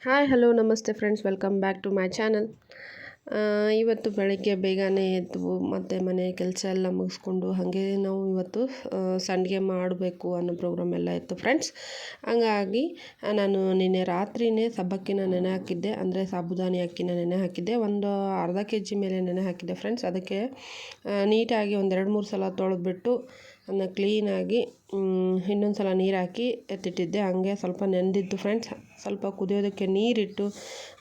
Hi hello ನಮಸ್ತೆ friends, welcome back to my channel. ಇವತ್ತು ಬೆಳಗ್ಗೆ ಬೇಗನೆ ಎದ್ದು ಮತ್ತು ಮನೆ ಕೆಲಸ ಎಲ್ಲ ಮುಗಿಸ್ಕೊಂಡು ಹಾಗೆ ನಾವು ಇವತ್ತು ಸಂಡಿಗೆ ಮಾಡಬೇಕು ಅನ್ನೋ ಪ್ರೋಗ್ರಾಮ್ ಎಲ್ಲ ಇತ್ತು ಫ್ರೆಂಡ್ಸ್. ಹಂಗಾಗಿ ನಾನು ನಿನ್ನೆ ರಾತ್ರಿಯೇ ಸಬ್ಬಕ್ಕಿನ ನೆನೆ ಹಾಕಿದ್ದೆ, ಅಂದರೆ ಸಾಬುದಾನಿ ಅಕ್ಕಿನ ನೆನೆ ಹಾಕಿದ್ದೆ. ಒಂದು ಅರ್ಧ kg ಮೇಲೆ ನೆನೆ ಹಾಕಿದ್ದೆ ಫ್ರೆಂಡ್ಸ್. ಅದಕ್ಕೆ ನೀಟಾಗಿ ಒಂದು 2-3 ಸಲ ತೊಳೆದ್ಬಿಟ್ಟು ಅದನ್ನ ಕ್ಲೀನಾಗಿ ಇನ್ನೊಂದು ಸಲ ನೀರು ಹಾಕಿ ಎತ್ತಿಟ್ಟಿದ್ದೆ. ಹಂಗೆ ಸ್ವಲ್ಪ ನೆಂದಿದ್ದು ಫ್ರೆಂಡ್ಸ್. ಸ್ವಲ್ಪ ಕುದಿಯೋದಕ್ಕೆ ನೀರಿಟ್ಟು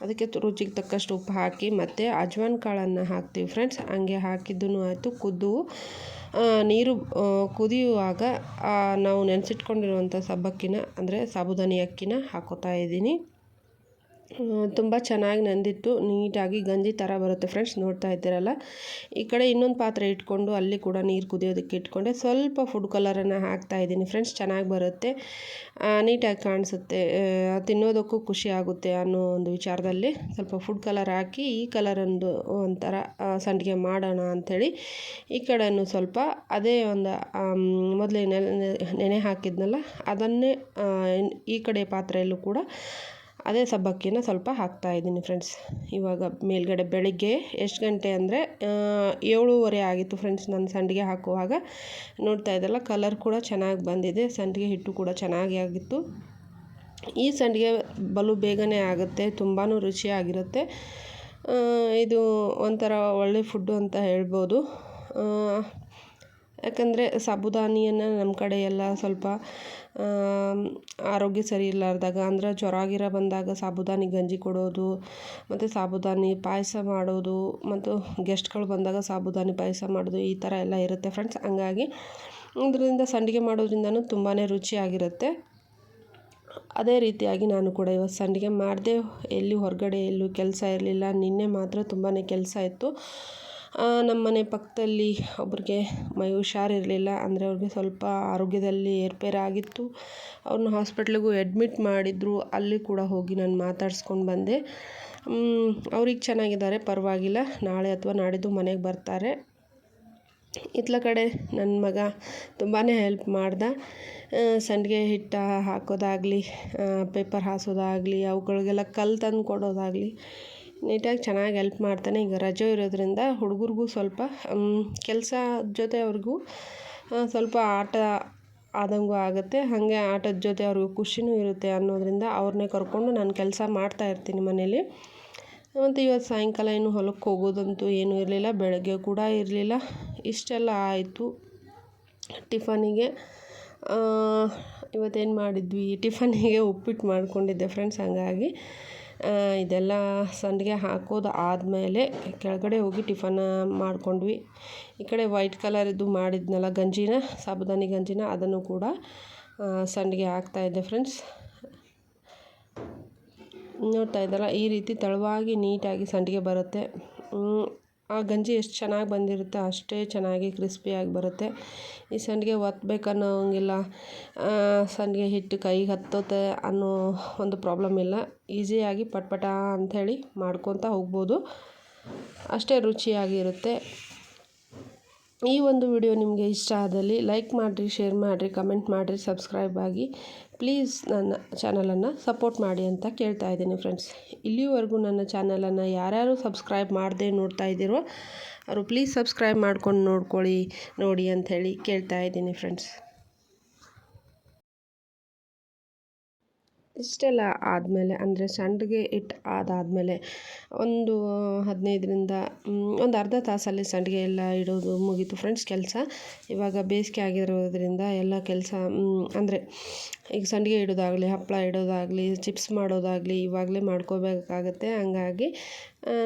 ಅದಕ್ಕೆ ರುಚಿಗೆ ತಕ್ಕಷ್ಟು ಉಪ್ಪು ಹಾಕಿ ಮತ್ತು ಅಜ್ವಾನ್ ಕಾಳನ್ನು ಹಾಕ್ತೀವಿ ಫ್ರೆಂಡ್ಸ್. ಹಂಗೆ ಹಾಕಿದ್ದೂ ಆಯಿತು. ನೀರು ಕುದಿಯುವಾಗ ನಾವು ನೆನೆಸಿಟ್ಕೊಂಡಿರುವಂಥ ಸಬ್ಬಕ್ಕಿನ, ಅಂದರೆ ಸಾಬುದಾನಿ ಅಕ್ಕಿನ ಹಾಕೋತಾ ಇದ್ದೀನಿ. ತುಂಬ ಚೆನ್ನಾಗಿ ನೆಂದಿತ್ತು, ನೀಟಾಗಿ ಗಂಜಿ ಥರ ಬರುತ್ತೆ ಫ್ರೆಂಡ್ಸ್, ನೋಡ್ತಾ ಇದ್ದೀರಲ್ಲ. ಈ ಕಡೆ ಇನ್ನೊಂದು ಪಾತ್ರೆ ಇಟ್ಕೊಂಡು ಅಲ್ಲಿ ಕೂಡ ನೀರು ಕುದಿಯೋದಕ್ಕೆ ಇಟ್ಕೊಂಡೆ. ಸ್ವಲ್ಪ ಫುಡ್ ಕಲರನ್ನು ಹಾಕ್ತಾಯಿದ್ದೀನಿ ಫ್ರೆಂಡ್ಸ್, ಚೆನ್ನಾಗಿ ಬರುತ್ತೆ, ನೀಟಾಗಿ ಕಾಣಿಸುತ್ತೆ, ತಿನ್ನೋದಕ್ಕೂ ಖುಷಿ ಆಗುತ್ತೆ ಅನ್ನೋ ಒಂದು ವಿಚಾರದಲ್ಲಿ ಸ್ವಲ್ಪ ಫುಡ್ ಕಲರ್ ಹಾಕಿ ಈ ಕಲರೊಂದು ಒಂಥರ ಸಂಡಿಗೆ ಮಾಡೋಣ ಅಂಥೇಳಿ ಈ ಕಡೆಯೂ ಸ್ವಲ್ಪ ಅದೇ ಒಂದು ಮೊದಲೇ ನೆನೆ ಹಾಕಿದ್ನಲ್ಲ ಅದನ್ನೇ ಈ ಕಡೆ ಪಾತ್ರೆಯಲ್ಲೂ ಕೂಡ ಅದೇ ಸಬ್ಬಕ್ಕಿನ ಸ್ವಲ್ಪ ಹಾಕ್ತಾಯಿದ್ದೀನಿ ಫ್ರೆಂಡ್ಸ್. ಇವಾಗ ಮೇಲ್ಗಡೆ ಬೆಳಿಗ್ಗೆ ಎಷ್ಟು ಗಂಟೆ ಅಂದರೆ 7:30 ಆಗಿತ್ತು ಫ್ರೆಂಡ್ಸ್ ನಾನು ಸಂಡಿಗೆ ಹಾಕುವಾಗ. ನೋಡ್ತಾ ಇದ್ದಲ್ಲ, ಕಲರ್ ಕೂಡ ಚೆನ್ನಾಗಿ ಬಂದಿದೆ, ಸಂಡಿಗೆ ಹಿಟ್ಟು ಕೂಡ ಚೆನ್ನಾಗಿ ಆಗಿತ್ತು. ಈ ಸಂಡಿಗೆ ಬಲು ಬೇಗನೆ ಆಗುತ್ತೆ, ತುಂಬಾ ರುಚಿಯಾಗಿರುತ್ತೆ. ಇದು ಒಂಥರ ಒಳ್ಳೆ ಫುಡ್ಡು ಅಂತ ಹೇಳ್ಬೋದು. ಯಾಕಂದರೆ ಸಾಬುದಾನಿಯನ್ನು ನಮ್ಮ ಕಡೆ ಎಲ್ಲ ಸ್ವಲ್ಪ ಆರೋಗ್ಯ ಸರಿ ಇರಲಾರ್ದಾಗ, ಅಂದರೆ ಜ್ವರ ಬಂದಾಗ ಸಾಬುದಾನಿ ಗಂಜಿ ಕೊಡೋದು, ಮತ್ತು ಸಾಬುದಾನಿ ಪಾಯಸ ಮಾಡೋದು, ಮತ್ತು ಗೆಸ್ಟ್ಗಳು ಬಂದಾಗ ಸಾಬುದಾನಿ ಪಾಯಸ ಮಾಡೋದು, ಈ ಥರ ಎಲ್ಲ ಇರುತ್ತೆ ಫ್ರೆಂಡ್ಸ್. ಹಂಗಾಗಿ ಇದರಿಂದ ಸಂಡಿಗೆ ಮಾಡೋದ್ರಿಂದನೂ ತುಂಬಾ ರುಚಿಯಾಗಿರುತ್ತೆ. ಅದೇ ರೀತಿಯಾಗಿ ನಾನು ಕೂಡ ಇವತ್ತು ಸಂಡಿಗೆ ಮಾಡಿದೆ. ಎಲ್ಲಿ ಹೊರಗಡೆ ಎಲ್ಲೂ ಕೆಲಸ ಇರಲಿಲ್ಲ. ನಿನ್ನೆ ಮಾತ್ರ ತುಂಬಾ ಕೆಲಸ ಇತ್ತು. ನಮ್ಮ ಮನೆ ಪಕ್ಕದಲ್ಲಿ ಒಬ್ರಿಗೆ ಹುಷಾರಿರಲಿಲ್ಲ, ಅಂದರೆ ಅವ್ರಿಗೆ ಸ್ವಲ್ಪ ಆರೋಗ್ಯದಲ್ಲಿ ಏರುಪೇರಾಗಿತ್ತು. ಅವ್ರನ್ನ ಹಾಸ್ಪಿಟ್ಲಿಗೂ ಅಡ್ಮಿಟ್ ಮಾಡಿದ್ರು. ಅಲ್ಲಿ ಕೂಡ ಹೋಗಿ ನಾನು ಮಾತಾಡ್ಸ್ಕೊಂಡು ಬಂದೆ. ಅವ್ರಿಗೆ ಚೆನ್ನಾಗಿದ್ದಾರೆ, ಪರವಾಗಿಲ್ಲ. ನಾಳೆ ಅಥವಾ ನಾಡಿದ್ದು ಮನೆಗೆ ಬರ್ತಾರೆ. ಇತ್ಲ ಕಡೆ ನನ್ನ ಮಗ ತುಂಬಾ ಹೆಲ್ಪ್ ಮಾಡ್ದ. ಸಂಡಿಗೆ ಹಿಟ್ಟು ಹಾಕೋದಾಗಲಿ, ಪೇಪರ್ ಹಾಸೋದಾಗಲಿ, ಅವುಗಳಿಗೆಲ್ಲ ಕಲ್ಲು ತಂದು ಕೊಡೋದಾಗಲಿ ನೀಟಾಗಿ ಚೆನ್ನಾಗಿ ಹೆಲ್ಪ್ ಮಾಡ್ತಾನೆ. ಈಗ ರಜೆ ಇರೋದ್ರಿಂದ ಹುಡುಗರಿಗೂ ಸ್ವಲ್ಪ ಕೆಲಸ ಜೊತೆ ಅವ್ರಿಗೂ ಸ್ವಲ್ಪ ಆಟ ಆದಂಗೂ ಆಗುತ್ತೆ. ಹಾಗೆ ಆಟದ ಜೊತೆ ಅವ್ರಿಗೂ ಖುಷಿನೂ ಇರುತ್ತೆ ಅನ್ನೋದರಿಂದ ಅವ್ರನ್ನೇ ಕರ್ಕೊಂಡು ನಾನು ಕೆಲಸ ಮಾಡ್ತಾಯಿರ್ತೀನಿ ಮನೇಲಿ. ಮತ್ತು ಇವತ್ತು ಸಾಯಂಕಾಲ ಏನು ಹೊಲಕ್ಕೆ ಹೋಗೋದಂತೂ ಏನೂ ಇರಲಿಲ್ಲ, ಬೆಳಗ್ಗೆ ಕೂಡ ಇರಲಿಲ್ಲ. ಇಷ್ಟೆಲ್ಲ ಆಯಿತು. ಟಿಫನಿಗೆ ಇವತ್ತೇನು ಮಾಡಿದ್ವಿ, ಟಿಫನಿಗೆ ಉಪ್ಪಿಟ್ಟು ಮಾಡ್ಕೊಂಡಿದ್ದೆ ಫ್ರೆಂಡ್ಸ್. ಹಂಗಾಗಿ ಇದೆಲ್ಲ ಸಂಡಿಗೆ ಹಾಕೋದು ಆದಮೇಲೆ ಕೆಳಗಡೆ ಹೋಗಿ ಟಿಫನ್ ಮಾಡ್ಕೊಂಡ್ವಿ. ಈ ಕಡೆ ವೈಟ್ ಕಲರಿದ್ದು ಮಾಡಿದ್ನಲ್ಲ ಗಂಜಿನ, ಸಾಬುದಾನಿ ಗಂಜಿನ, ಅದನ್ನು ಕೂಡ ಸಂಡಿಗೆ ಹಾಕ್ತಾಯಿದ್ದೆ ಫ್ರೆಂಡ್ಸ್. ನೋಡ್ತಾ ಇದ್ದಲ್ಲ, ಈ ರೀತಿ ತೆಳುವಾಗಿ ನೀಟಾಗಿ ಸಂಡಿಗೆ ಬರುತ್ತೆ. ಆ ಗಂಜಿ ಎಷ್ಟು ಚೆನ್ನಾಗಿ ಬಂದಿರುತ್ತೆ ಅಷ್ಟೇ ಚೆನ್ನಾಗಿ ಕ್ರಿಸ್ಪಿಯಾಗಿ ಬರುತ್ತೆ. ಈ ಸಂಡಿಗೆ ಒತ್ತಬೇಕನ್ನೋಂಗಿಲ್ಲ, ಸಂಡಿಗೆ ಹಿಟ್ಟು ಕೈಗೆ ಹತ್ತುತ್ತೆ ಅನ್ನೋ ಒಂದು ಪ್ರಾಬ್ಲಮ್ ಇಲ್ಲ. ಈಸಿಯಾಗಿ ಪಟ್ಪಟ ಅಂಥೇಳಿ ಮಾಡ್ಕೊತ ಹೋಗ್ಬೋದು, ಅಷ್ಟೇ ರುಚಿಯಾಗಿರುತ್ತೆ. ಈ ಒಂದು ವಿಡಿಯೋ ನಿಮಗೆ ಇಷ್ಟ ಆದಲ್ಲಿ ಲೈಕ್ ಮಾಡಿರಿ, ಶೇರ್ ಮಾಡಿರಿ, ಕಮೆಂಟ್ ಮಾಡಿರಿ, ಸಬ್ಸ್ಕ್ರೈಬ್ ಆಗಿ ಪ್ಲೀಸ್ ನನ್ನ ಚಾನಲನ್ನು ಸಪೋರ್ಟ್ ಮಾಡಿ ಅಂತ ಕೇಳ್ತಾ ಇದ್ದೀನಿ ಫ್ರೆಂಡ್ಸ್. ಇಲ್ಲಿವರೆಗೂ ನನ್ನ ಚಾನಲನ್ನು ಯಾರ್ಯಾರು ಸಬ್ಸ್ಕ್ರೈಬ್ ಮಾಡದೆ ನೋಡ್ತಾ ಇದ್ದೀರೋ ಅವರು ಪ್ಲೀಸ್ ಸಬ್ಸ್ಕ್ರೈಬ್ ಮಾಡ್ಕೊಂಡು ನೋಡಿ ಅಂಥೇಳಿ ಕೇಳ್ತಾ ಇದ್ದೀನಿ ಫ್ರೆಂಡ್ಸ್. ಇಷ್ಟೆಲ್ಲ ಆದಮೇಲೆ, ಅಂದರೆ ಸಂಡಿಗೆ ಹಿಟ್ಟು ಆದಾದಮೇಲೆ ಒಂದು 15ರಿಂದ ಒಂದು ಅರ್ಧ ತಾಸಲ್ಲಿ ಸಂಡಿಗೆ ಎಲ್ಲ ಇಡೋದು ಮುಗೀತು ಫ್ರೆಂಡ್ಸ್ ಕೆಲಸ. ಇವಾಗ ಬೇಸಿಗೆ ಆಗಿರೋದ್ರಿಂದ ಎಲ್ಲ ಕೆಲಸ, ಅಂದರೆ ಈಗ ಸಂಡಿಗೆ ಇಡೋದಾಗಲಿ, ಹಪ್ಪಳ ಇಡೋದಾಗಲಿ, ಚಿಪ್ಸ್ ಮಾಡೋದಾಗಲಿ ಇವಾಗಲೇ ಮಾಡ್ಕೋಬೇಕಾಗತ್ತೆ. ಹಂಗಾಗಿ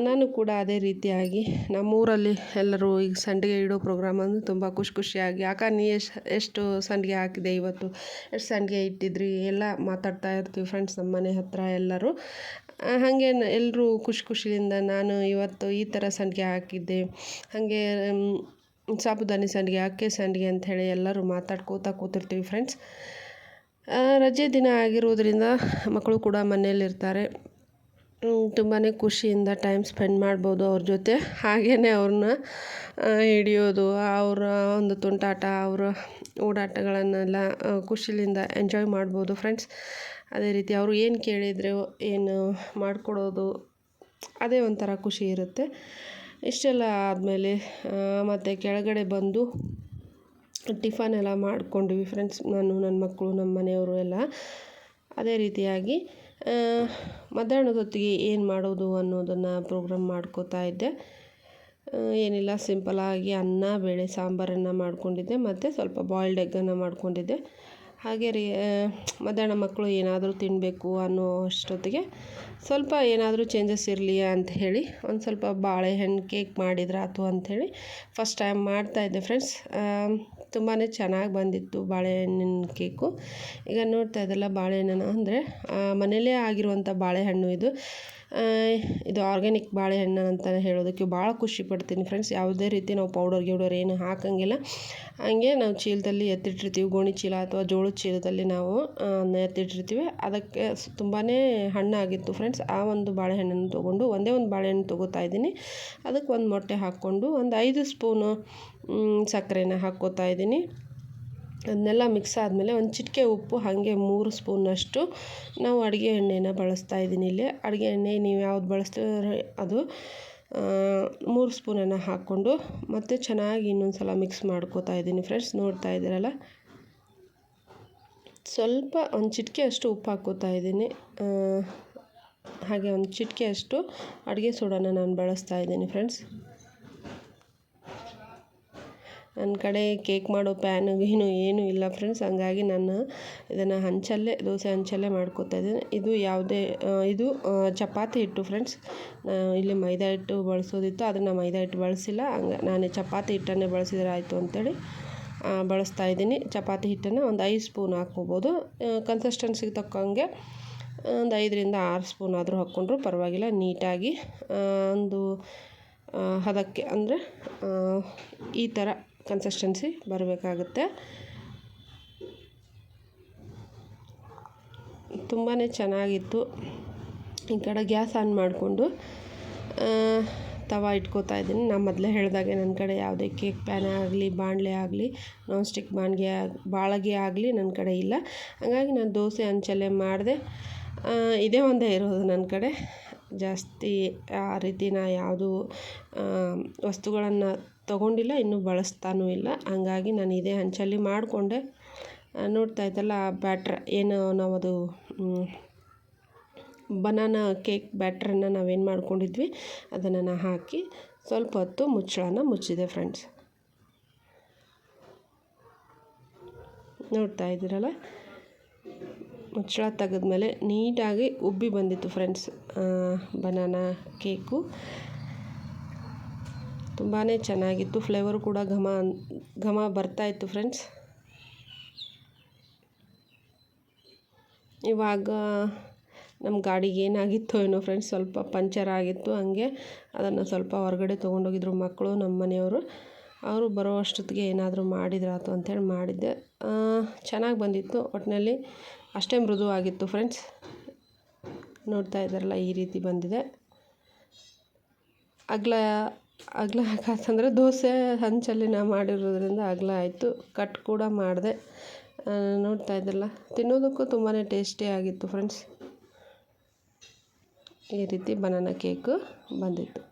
ನಾನು ಕೂಡ ಅದೇ ರೀತಿಯಾಗಿ ನಮ್ಮೂರಲ್ಲಿ ಎಲ್ಲರೂ ಈಗ ಸಂಡಿಗೆ ಇಡೋ ಪ್ರೋಗ್ರಾಮನ್ನು ತುಂಬ ಖುಷಿಯಾಗಿ, ಯಾಕೆ ನೀ ಎಷ್ಟು ಸಂಡಿಗೆ ಹಾಕಿದೆ ಇವತ್ತು, ಎಷ್ಟು ಸಂಡಿಗೆ ಇಟ್ಟಿದ್ರಿ ಎಲ್ಲ ಮಾತಾಡ್ತಾ ಇರ್ತೀವಿ ಫ್ರೆಂಡ್ಸ್ ನಮ್ಮ ಮನೆ ಹತ್ತಿರ ಎಲ್ಲರೂ. ಹಾಗೆ ಎಲ್ಲರೂ ಖುಷಿಯಿಂದ ನಾನು ಇವತ್ತು ಈ ಥರ ಸಂಡಿಗೆ ಹಾಕಿದ್ದೆ, ಹಾಗೆ ಸಾಬುದಾನಿ ಸಂಡಿಗೆ, ಅಕ್ಕಿ ಸಂಡಿಗೆ ಅಂಥೇಳಿ ಎಲ್ಲರೂ ಮಾತಾಡ್ಕೋತಾ ಕೂತಿರ್ತೀವಿ ಫ್ರೆಂಡ್ಸ್. ರಜೆ ದಿನ ಆಗಿರೋದ್ರಿಂದ ಮಕ್ಕಳು ಕೂಡ ಮನೆಯಲ್ಲಿರ್ತಾರೆ. ತುಂಬಾ ಖುಷಿಯಿಂದ ಟೈಮ್ ಸ್ಪೆಂಡ್ ಮಾಡ್ಬೋದು ಅವ್ರ ಜೊತೆ. ಹಾಗೆಯೇ ಅವ್ರನ್ನ ಹಿಡಿಯೋದು, ಅವರ ಒಂದು ತುಂಟಾಟ, ಅವರ ಓಡಾಟಗಳನ್ನೆಲ್ಲ ಖುಷಿಯಿಂದ ಎಂಜಾಯ್ ಮಾಡ್ಬೋದು ಫ್ರೆಂಡ್ಸ್. ಅದೇ ರೀತಿ ಅವರು ಏನು ಕೇಳಿದರೆ ಏನು ಮಾಡಿಕೊಡೋದು, ಅದೇ ಒಂಥರ ಖುಷಿ ಇರುತ್ತೆ. ಇಷ್ಟೆಲ್ಲ ಆದಮೇಲೆ ಮತ್ತು ಕೆಳಗಡೆ ಬಂದು ಟಿಫನ್ ಎಲ್ಲ ಮಾಡ್ಕೊಂಡ್ವಿ ಫ್ರೆಂಡ್ಸ್, ನಾನು ನನ್ನ ಮಕ್ಕಳು ನಮ್ಮ ಮನೆಯವರು ಎಲ್ಲ. ಅದೇ ರೀತಿಯಾಗಿ ಮಧ್ಯಾಹ್ನದ ಹೊತ್ತಿಗೆ ಏನು ಮಾಡೋದು ಅನ್ನೋದನ್ನು ಪ್ರೋಗ್ರಾಮ್ ಮಾಡ್ಕೋತಾ ಇದ್ದೆ. ಏನಿಲ್ಲ, ಸಿಂಪಲಾಗಿ ಅನ್ನ ಬೇಳೆ ಸಾಂಬಾರನ್ನು ಮಾಡ್ಕೊಂಡಿದ್ದೆ ಮತ್ತು ಸ್ವಲ್ಪ ಬಾಯ್ಲ್ಡ್ ಎಗ್ಗನ್ನು ಮಾಡ್ಕೊಂಡಿದ್ದೆ. ಹಾಗೆ ಮಧ್ಯಾಹ್ನ ಮಕ್ಕಳು ಏನಾದರೂ ತಿನ್ನಬೇಕು ಅನ್ನೋ ಅಷ್ಟೊತ್ತಿಗೆ ಸ್ವಲ್ಪ ಏನಾದರೂ ಚೇಂಜಸ್ ಇರಲಿ ಅಂತ ಹೇಳಿ ಒಂದು ಸ್ವಲ್ಪ ಬಾಳೆಹಣ್ಣು ಕೇಕ್ ಮಾಡಿದ್ರಾತು ಅಂಥೇಳಿ ಫಸ್ಟ್ ಟೈಮ್ ಮಾಡ್ತಾಯಿದ್ದೆ ಫ್ರೆಂಡ್ಸ್. ತುಂಬಾ ಚೆನ್ನಾಗಿ ಬಂದಿತ್ತು ಬಾಳೆಹಣ್ಣಿನ ಕೇಕು. ಈಗ ನೋಡ್ತಾ ಇದ್ದಲ್ಲ, ಬಾಳೆಹಣ್ಣನ್ನು ಅಂದರೆ ಮನೆಯಲ್ಲೇ ಆಗಿರುವಂಥ ಬಾಳೆಹಣ್ಣು ಇದು ಆರ್ಗ್ಯಾನಿಕ್ ಬಾಳೆಹಣ್ಣು ಅಂತಲೇ ಹೇಳೋದಕ್ಕೆ ಭಾಳ ಖುಷಿ ಪಡ್ತೀನಿ ಫ್ರೆಂಡ್ಸ್. ಯಾವುದೇ ರೀತಿ ನಾವು ಪೌಡರ್ ಏನು ಹಾಕೋಂಗಿಲ್ಲ. ಹಂಗೆ ನಾವು ಚೀಲದಲ್ಲಿ ಎತ್ತಿಟ್ಟಿರ್ತೀವಿ, ಗೋಣಿ ಚೀಲ ಅಥವಾ ಜೋಳದ ಚೀಲದಲ್ಲಿ ನಾವು ಎತ್ತಿಟ್ಟಿರ್ತೀವಿ. ಅದಕ್ಕೆ ತುಂಬಾ ಹಣ್ಣಾಗಿತ್ತು ಫ್ರೆಂಡ್ಸ್. ಆ ಒಂದು ಬಾಳೆಹಣ್ಣನ್ನು ತೊಗೊಂಡು ಒಂದೇ ಒಂದು ಬಾಳೆಹಣ್ಣು ತೊಗೋತಾ ಇದ್ದೀನಿ. ಅದಕ್ಕೆ ಒಂದು ಮೊಟ್ಟೆ ಹಾಕ್ಕೊಂಡು ಒಂದು 5 ಸ್ಪೂನು ಸಕ್ಕರೆನ ಹಾಕ್ಕೋತಾ ಇದ್ದೀನಿ. ಅದನ್ನೆಲ್ಲ ಮಿಕ್ಸ್ ಆದಮೇಲೆ ಒಂದು ಚಿಟಿಕೆ ಉಪ್ಪು, ಹಾಗೆ 3 ಸ್ಪೂನಷ್ಟು ನಾವು ಅಡುಗೆ ಎಣ್ಣೆನ ಬಳಸ್ತಾ ಇದ್ದೀನಿ. ಇಲ್ಲಿ ಅಡುಗೆ ಎಣ್ಣೆ ನೀವು ಯಾವ್ದು ಬಳಸ್ತೀರ ಅದು 3 ಸ್ಪೂನನ್ನು ಹಾಕ್ಕೊಂಡು ಮತ್ತು ಚೆನ್ನಾಗಿ ಇನ್ನೊಂದು ಸಲ ಮಿಕ್ಸ್ ಮಾಡ್ಕೋತಾ ಇದ್ದೀನಿ ಫ್ರೆಂಡ್ಸ್. ನೋಡ್ತಾ ಇದ್ದೀರಲ್ಲ, ಸ್ವಲ್ಪ ಒಂದು ಚಿಟಿಕೆಯಷ್ಟು ಉಪ್ಪು ಹಾಕ್ಕೋತಾ ಇದ್ದೀನಿ. ಹಾಗೆ ಒಂದು ಚಿಟಿಕೆಯಷ್ಟು ಅಡುಗೆ ಸೋಡಾನ ನಾನು ಬಳಸ್ತಾ ಇದ್ದೀನಿ ಫ್ರೆಂಡ್ಸ್. ನನ್ನ ಕಡೆ ಕೇಕ್ ಮಾಡೋ ಪ್ಯಾನು ಗೀನು ಏನೂ ಇಲ್ಲ ಫ್ರೆಂಡ್ಸ್. ಹಂಗಾಗಿ ನಾನು ಇದನ್ನು ದೋಸೆ ಹಂಚಲ್ಲೇ ಮಾಡ್ಕೋತಾ ಇದ್ದೀನಿ. ಇದು ಚಪಾತಿ ಹಿಟ್ಟು ಫ್ರೆಂಡ್ಸ್. ಇಲ್ಲಿ ಮೈದಾ ಹಿಟ್ಟು ಬಳಸೋದಿತ್ತು, ಅದನ್ನು ಮೈದಾ ಹಿಟ್ಟು ಬಳಸಿಲ್ಲ. ನಾನು ಚಪಾತಿ ಹಿಟ್ಟನ್ನೇ ಬಳಸಿದ್ರೆ ಆಯಿತು ಅಂಥೇಳಿ ಬಳಸ್ತಾ ಇದ್ದೀನಿ. ಚಪಾತಿ ಹಿಟ್ಟನ್ನು ಒಂದು 5 ಸ್ಪೂನ್ ಹಾಕ್ಕೋಬೋದು. ಕನ್ಸಿಸ್ಟೆನ್ಸಿಗೆ ತಕ್ಕಂಗೆ ಒಂದು 5ರಿಂದ 6 ಸ್ಪೂನ್ ಆದರೂ ಹಾಕ್ಕೊಂಡ್ರು ಪರವಾಗಿಲ್ಲ. ನೀಟಾಗಿ ಒಂದು ಹದಕ್ಕೆ ಅಂದರೆ ಈ ಥರ ಕನ್ಸಿಸ್ಟೆನ್ಸಿ ಬರಬೇಕಾಗುತ್ತೆ. ತುಂಬಾ ಚೆನ್ನಾಗಿತ್ತು. ಈ ಕಡೆ ಗ್ಯಾಸ್ ಆನ್ ಮಾಡಿಕೊಂಡು ತವಾ ಇಟ್ಕೋತಾ ಇದ್ದೀನಿ. ನಾನು ಮೊದಲೇ ಹೇಳಿದಾಗೆ ನನ್ನ ಕಡೆ ಯಾವುದೇ ಕೇಕ್ ಪ್ಯಾನ್ ಆಗಲಿ, ಬಾಣಲೆ ಆಗಲಿ, ನಾನ್ ಸ್ಟಿಕ್ ಬಾಳಿಗೆ ಆಗಲಿ ನನ್ನ ಕಡೆ ಇಲ್ಲ. ಹಾಗಾಗಿ ನಾನು ದೋಸೆ ಹಂಚಲ್ಲೇ ಮಾಡಿದೆ. ಇದೇ ಒಂದೇ ಇರೋದು ನನ್ನ ಕಡೆ. ಜಾಸ್ತಿ ಆ ರೀತಿ ಯಾವುದು ವಸ್ತುಗಳನ್ನು ತೊಗೊಂಡಿಲ್ಲ, ಇನ್ನೂ ಬಳಸ್ತಾನೂ ಇಲ್ಲ. ಹಂಗಾಗಿ ನಾನು ಇದೇ ಹಂಚಲ್ಲಿ ಮಾಡಿಕೊಂಡೆ. ನೋಡ್ತಾ ಇದ್ದಲ್ಲ, ಬ್ಯಾಟ್ರ್ ಏನು ನಾವದು ಬನಾನಾ ಕೇಕ್ ಬ್ಯಾಟ್ರನ್ನು ನಾವೇನು ಮಾಡ್ಕೊಂಡಿದ್ವಿ ಅದನ್ನು ನಾನು ಹಾಕಿ ಸ್ವಲ್ಪ ಹೊತ್ತು ಮುಚ್ಚಳನ ಮುಚ್ಚಿದೆ ಫ್ರೆಂಡ್ಸ್. ನೋಡ್ತಾ ಇದ್ದೀರಲ್ಲ, ಮುಚ್ಚಳ ತೆಗೆದ್ಮೇಲೆ ನೀಟಾಗಿ ಉಬ್ಬಿ ಬಂದಿತ್ತು ಫ್ರೆಂಡ್ಸ್ ಬನಾನಾ ಕೇಕು. ತುಂಬಾ ಚೆನ್ನಾಗಿತ್ತು. ಫ್ಲೇವರು ಕೂಡ ಘಮ ಬರ್ತಾಯಿತ್ತು ಫ್ರೆಂಡ್ಸ್. ಇವಾಗ ನಮ್ಮ ಗಾಡಿಗೆ ಏನಾಗಿತ್ತೋ ಏನೋ ಫ್ರೆಂಡ್ಸ್, ಸ್ವಲ್ಪ ಪಂಚರ್ ಆಗಿತ್ತು. ಹಂಗೆ ಅದನ್ನು ಸ್ವಲ್ಪ ಹೊರಗಡೆ ತೊಗೊಂಡೋಗಿದ್ರು ಮಕ್ಕಳು, ನಮ್ಮ ಮನೆಯವರು. ಅವರು ಬರೋ ಅಷ್ಟೊತ್ತಿಗೆ ಏನಾದರೂ ಮಾಡಿದ್ರಾತು ಅಂಥೇಳಿ ಮಾಡಿದ್ದೆ. ಚೆನ್ನಾಗಿ ಬಂದಿತ್ತು. ಒಟ್ಟಿನಲ್ಲಿ ಅಷ್ಟೇ ಮೃದುವಾಗಿತ್ತು ಫ್ರೆಂಡ್ಸ್. ನೋಡ್ತಾ ಇದ್ದಾರಲ್ಲ, ಈ ರೀತಿ ಬಂದಿದೆ. ಅಗಲ ಯಾಕಂತಂದರೆ ದೋಸೆ ಹಂಚಲ್ಲಿ ನಾವು ಮಾಡಿರೋದ್ರಿಂದ ಅಗಲ ಆಯಿತು. ಕಟ್ ಕೂಡ ಮಾಡಿದೆ. ನೋಡ್ತಾ ಇದ್ದಲ್ಲ, ತಿನ್ನೋದಕ್ಕೂ ತುಂಬಾ ಟೇಸ್ಟಿಯಾಗಿತ್ತು ಫ್ರೆಂಡ್ಸ್. ಈ ರೀತಿ ಬನಾನಾ ಕೇಕು ಬಂದಿತ್ತು.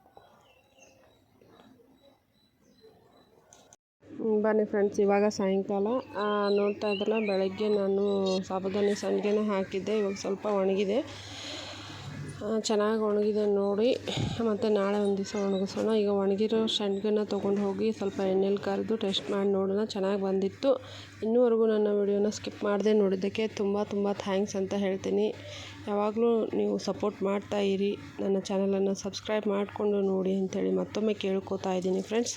ಬನ್ನಿ ಫ್ರೆಂಡ್ಸ್, ಇವಾಗ ಸಾಯಂಕಾಲ ನೋಡ್ತಾ ಇದ್ದಲ್ಲ, ಬೆಳಗ್ಗೆ ನಾನು ಸಾಬುದಾನಿ ಸಂಡಿಗೆನ ಹಾಕಿದ್ದೆ. ಇವಾಗ ಸ್ವಲ್ಪ ಒಣಗಿದೆ, ಚೆನ್ನಾಗಿ ಒಣಗಿದೆ ನೋಡಿ. ಮತ್ತು ನಾಳೆ ಒಂದು ದಿವಸ ಒಣಗಿಸೋಣ. ಈಗ ಒಣಗಿರೋ ಸಂಡಿಗೆನ ತೊಗೊಂಡು ಹೋಗಿ ಸ್ವಲ್ಪ ಎಣ್ಣೆಲಿ ಕರೆದು ಟೆಸ್ಟ್ ಮಾಡಿ ನೋಡೋಣ. ಚೆನ್ನಾಗಿ ಬಂದಿತ್ತು. ಇನ್ನೂವರೆಗೂ ನನ್ನ ವಿಡಿಯೋನ ಸ್ಕಿಪ್ ಮಾಡದೆ ನೋಡಿದ್ದಕ್ಕೆ ತುಂಬ ಥ್ಯಾಂಕ್ಸ್ ಅಂತ ಹೇಳ್ತೀನಿ. ಯಾವಾಗಲೂ ನೀವು ಸಪೋರ್ಟ್ ಮಾಡ್ತಾ ಇರಿ. ನನ್ನ ಚಾನಲನ್ನು ಸಬ್ಸ್ಕ್ರೈಬ್ ಮಾಡಿಕೊಂಡು ನೋಡಿ ಅಂಥೇಳಿ ಮತ್ತೊಮ್ಮೆ ಕೇಳ್ಕೊತಾ ಇದ್ದೀನಿ ಫ್ರೆಂಡ್ಸ್.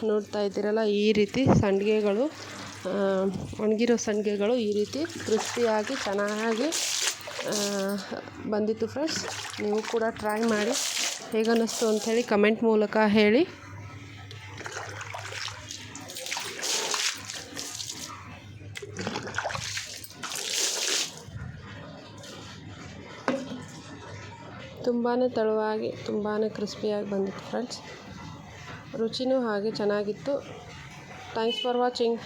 ನೋಡ್ತಾ ಇದ್ದೀರಲ್ಲ, ಈ ರೀತಿ ಸಂಡಿಗೆಗಳು, ಒಣಗಿರೋ ಸಂಡಿಗೆಗಳು ಈ ರೀತಿ ಕ್ರಿಸ್ಪಿಯಾಗಿ ಚೆನ್ನಾಗಿ ಬಂದಿತ್ತು ಫ್ರೆಂಡ್ಸ್. ನೀವು ಕೂಡ ಟ್ರೈ ಮಾಡಿ, ಹೇಗನ್ನಿಸ್ತು ಅಂಥೇಳಿ ಕಮೆಂಟ್ ಮೂಲಕ ಹೇಳಿ. ತುಂಬಾ ತೆಳುವಾಗಿ, ತುಂಬಾ ಕ್ರಿಸ್ಪಿಯಾಗಿ ಬಂದಿತ್ತು ಫ್ರೆಂಡ್ಸ್. ರುಚಿನೂ ಹಾಗೆ ಚೆನ್ನಾಗಿತ್ತು. Thanks for watching.